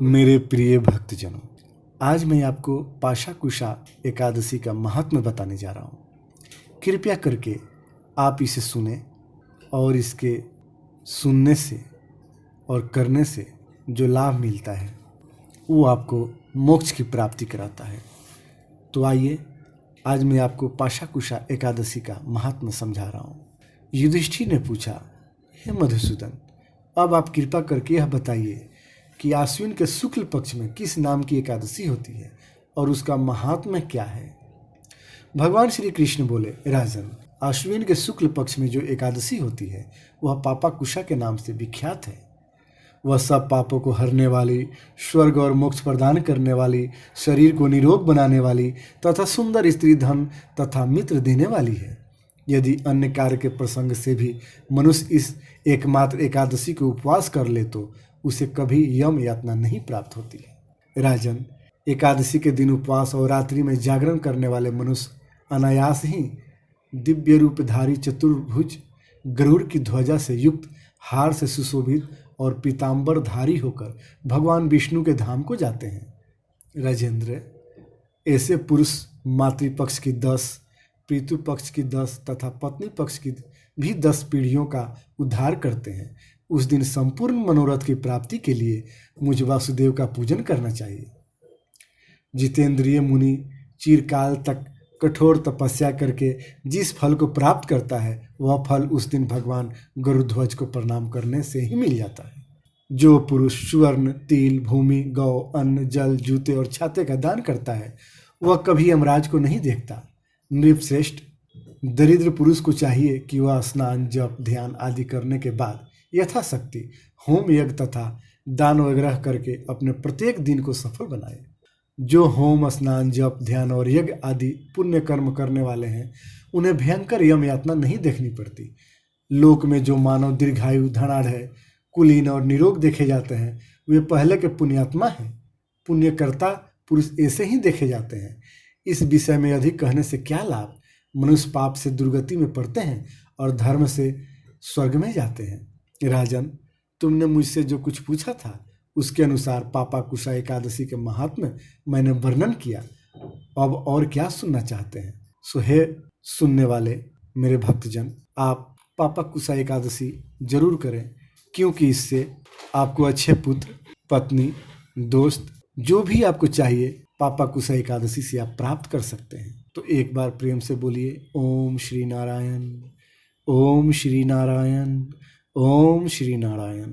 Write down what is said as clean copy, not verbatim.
मेरे प्रिय भक्तजनों, आज मैं आपको पाशाकुशा एकादशी का महात्म्य बताने जा रहा हूँ। कृपया करके आप इसे सुने और इसके सुनने से और करने से जो लाभ मिलता है वो आपको मोक्ष की प्राप्ति कराता है। तो आइए आज मैं आपको पाशाकुशा एकादशी का महात्म्य समझा रहा हूँ। युधिष्ठिर ने पूछा, हे मधुसूदन, अब आप कृपा करके यह बताइए कि आश्विन के शुक्ल पक्ष में किस नाम की एकादशी होती है और उसका महात्म्य क्या है। भगवान श्री कृष्ण बोले, राजन, आश्विन के शुक्ल पक्ष में जो एकादशी होती है वह पापाकुशा के नाम से विख्यात है। वह सब पापों को हरने वाली, स्वर्ग और मोक्ष प्रदान करने वाली, शरीर को निरोग बनाने वाली तथा सुंदर स्त्री धन तथा मित्र देने वाली है। यदि अन्य कार्य के प्रसंग से भी मनुष्य इस एकमात्र एकादशी को उपवास कर ले तो उसे कभी यम यातना नहीं प्राप्त होती है। राजन, एकादशी के दिन उपवास और रात्रि में जागरण करने वाले मनुष्य अनायास ही दिव्य रूपधारी चतुर्भुज गरुड़ की ध्वजा से युक्त, हार से सुशोभित और पीताम्बरधारी होकर भगवान विष्णु के धाम को जाते हैं। राजेंद्र, ऐसे पुरुष मातृपक्ष की 10, पितृपक्ष की 10 तथा पत्नी पक्ष की भी 10 पीढ़ियों का उद्धार करते हैं। उस दिन संपूर्ण मनोरथ की प्राप्ति के लिए मुझ वासुदेव का पूजन करना चाहिए। जितेंद्रिय मुनि चिरकाल तक कठोर तपस्या करके जिस फल को प्राप्त करता है वह फल उस दिन भगवान गरुध्वज को प्रणाम करने से ही मिल जाता है। जो पुरुष स्वर्ण, तिल, भूमि, गौ, अन्न, जल, जूते और छाते का दान करता है वह कभी यमराज को नहीं देखता। नृपश्रेष्ठ, दरिद्र पुरुष को चाहिए कि वह स्नान, जप, ध्यान आदि करने के बाद यथाशक्ति होम, यज्ञ तथा दान वगैरह करके अपने प्रत्येक दिन को सफल बनाए। जो होम, स्नान, जप, ध्यान और यज्ञ आदि पुण्य कर्म करने वाले हैं उन्हें भयंकर यम यातना नहीं देखनी पड़ती। लोक में जो मानव दीर्घायु, धनाढ़, कुलीन और निरोग देखे जाते हैं वे पहले के पुण्यात्मा हैं। पुण्यकर्ता पुरुष ऐसे ही देखे जाते हैं। इस विषय में अधिक कहने से क्या लाभ। मनुष्य पाप से दुर्गति में पड़ते हैं और धर्म से स्वर्ग में जाते हैं। राजन, तुमने मुझसे जो कुछ पूछा था उसके अनुसार पापाकुशा एकादशी के महात्म्य मैंने वर्णन किया। अब और क्या सुनना चाहते हैं? सो हे सुनने वाले मेरे भक्तजन, आप पापाकुशा एकादशी जरूर करें, क्योंकि इससे आपको अच्छे पुत्र, पत्नी, दोस्त जो भी आपको चाहिए पापाकुशा एकादशी से आप प्राप्त कर सकते हैं। तो एक बार प्रेम से बोलिए, ओम श्री नारायण, ओम श्री नारायण, ओम श्री नारायण।